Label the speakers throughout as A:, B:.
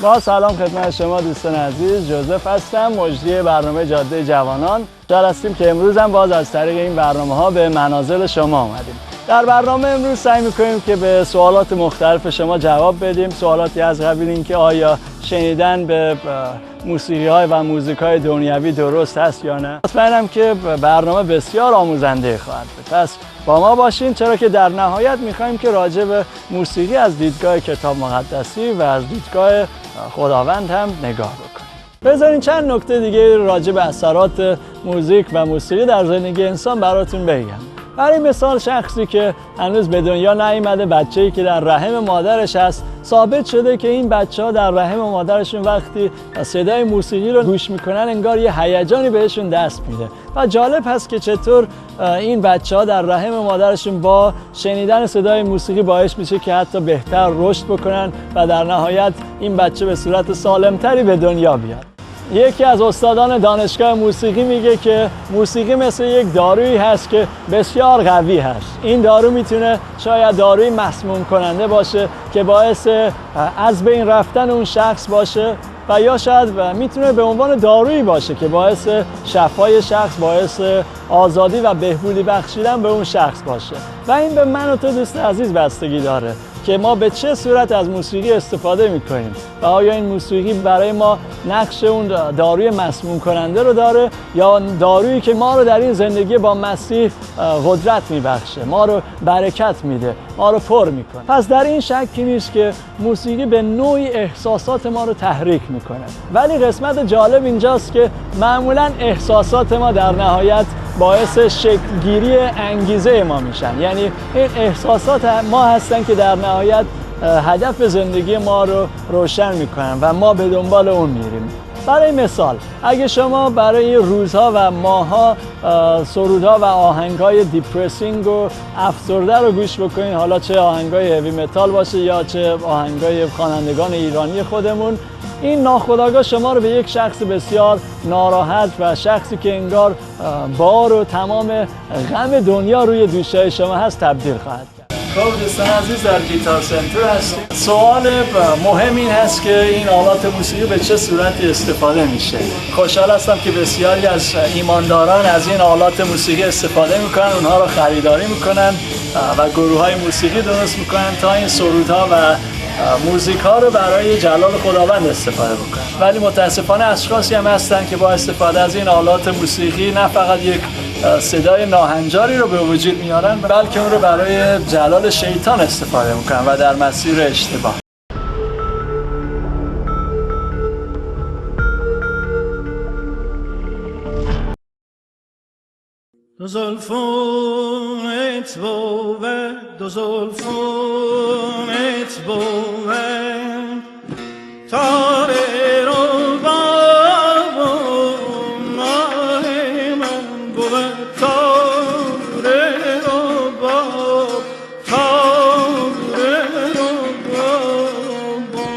A: با سلام خدمت شما دوستان عزیز، جوزف هستم، مجری برنامه جاده جوانان. خوشحال هستیم که امروز هم باز از طریق این برنامه ها به منازل شما آمدیم. در برنامه امروز سعی می‌کنیم که به سوالات مختلف شما جواب بدیم. سوالاتی از قبیل اینکه آیا شنیدن به موسیقی‌های و موزیک‌های دنیوی درست هست یا نه. مطمئنم که برنامه بسیار آموزنده خواهد بود. پس با ما باشین، چرا که در نهایت می‌خوایم که راجع به موسیقی از دیدگاه کتاب مقدسی و از دیدگاه خداوند هم نگاه بکنیم. بذارین چند نکته دیگه راجع به اثرات موزیک و موسیقی در زندگی انسان براتون بگم. برای مثال شخصی که هنوز به دنیا نیامده، بچه‌ای که در رحم مادرش هست، ثابت شده که این بچه‌ها در رحم مادرشون وقتی صدای موسیقی رو گوش میکنن انگار یه هیجانی بهشون دست میده و جالب هست که چطور این بچه‌ها در رحم مادرشون با شنیدن صدای موسیقی باعث میشه که حتی بهتر رشد بکنن و در نهایت این بچه به صورت سالمتری به دنیا بیاد. یکی از استادان دانشگاه موسیقی میگه که موسیقی مثل یک دارویی هست که بسیار قوی هست. این دارو میتونه شاید داروی مسموم کننده باشه که باعث از بین رفتن اون شخص باشه و یا شاید میتونه به عنوان دارویی باشه که باعث شفای شخص، باعث آزادی و بهبودی بخشیدن به اون شخص باشه. و این به من و تو دوست عزیز بستگی داره که ما به چه صورت از موسیقی استفاده میکنیم و آیا این موسیقی برای ما نقش اون داروی مسموم کننده رو داره یا دارویی که ما رو در این زندگی با مسیح قدرت میبخشه، ما رو برکت میده، ما رو پر میکنه. پس در این شکی نیست که موسیقی به نوعی احساسات ما رو تحریک میکنه. ولی قسمت جالب اینجاست که معمولا احساسات ما در نهایت باعث شکلگیری انگیزه ما میشن. یعنی این احساسات ما هستن که در نهایت هدف زندگی ما رو روشن میکنن و ما به دنبال اون میریم. برای مثال اگه شما برای روزها و ماها سرودها و آهنگای دیپرسینگ و افسرده رو گوش بکنین، حالا چه آهنگای هوی متال باشه یا چه آهنگای خوانندگان ایرانی خودمون، این ناخودآگاه شما رو به یک شخص بسیار ناراحت و شخصی که انگار بار و تمام غم دنیا روی دوشای شما هست تبدیل خواهد کرد. خب دوستان عزیز، در گیتار سنتر هستیم. سوال مهم این هست که این آلات موسیقی به چه صورتی استفاده میشه. خوشحال هستم که بسیاری از ایمانداران از این آلات موسیقی استفاده میکنن، اونها رو خریداری میکنن و گروه‌های موسیقی درست میکنن تا این سرودها و موزیک ها رو برای جلال خداوند استفاده بکنن. ولی متاسفانه اشخاصی هم هستن که با استفاده از این آلات موسیقی نه فقط یک صدای ناهنجاری رو به وجود میارن، بلکه اون رو برای جلال شیطان استفاده میکنن و در مسیر اشتباه.
B: دو زلفونت بود، دو زلفونت بود، تاره رو بابا ماه من بود، تاره رو باب، تاره رو بابا.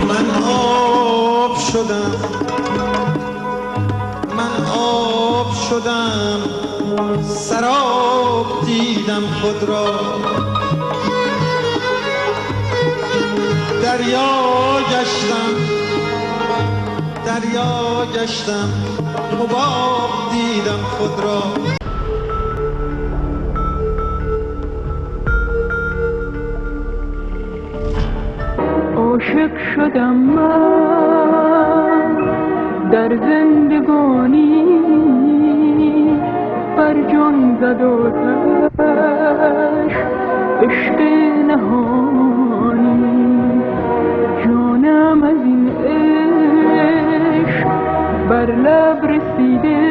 C: من آب شدم، من آب شدم، سراب دیدم خود را، دریا گشتم، دریا گشتم، حباب دیدم خود را.
D: عاشق شدم من در زندگانی، بر جان زد آتش عشق نهانی، جانم از این عشق بر لب رسیده،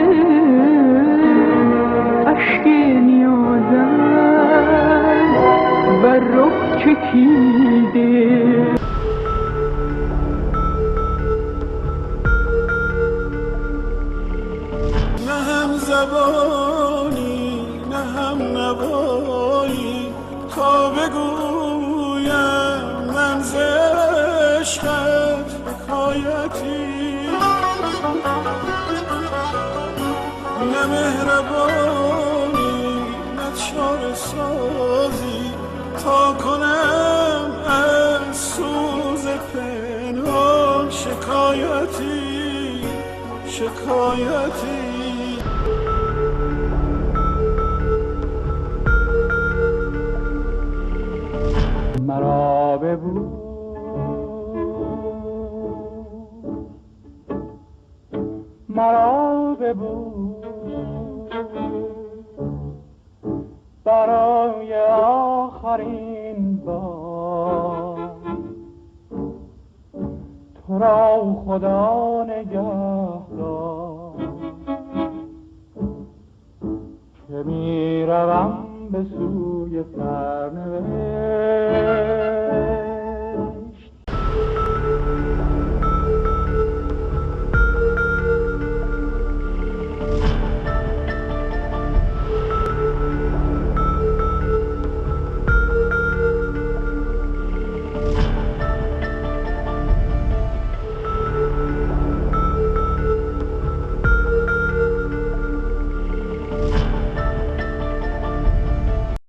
D: اشک نیازم بر رخ چکیده.
B: زبانی نه هم نوایی تا بگویم من ز عشقت حکایتی، نه مهربانی نه تا کنم از سوز پنهان شکایتی شکایتی.
A: مرا ببو مرا ببو برای آخرین بار، تو را خدا نگهدار که می روم به سوی سرنوشت.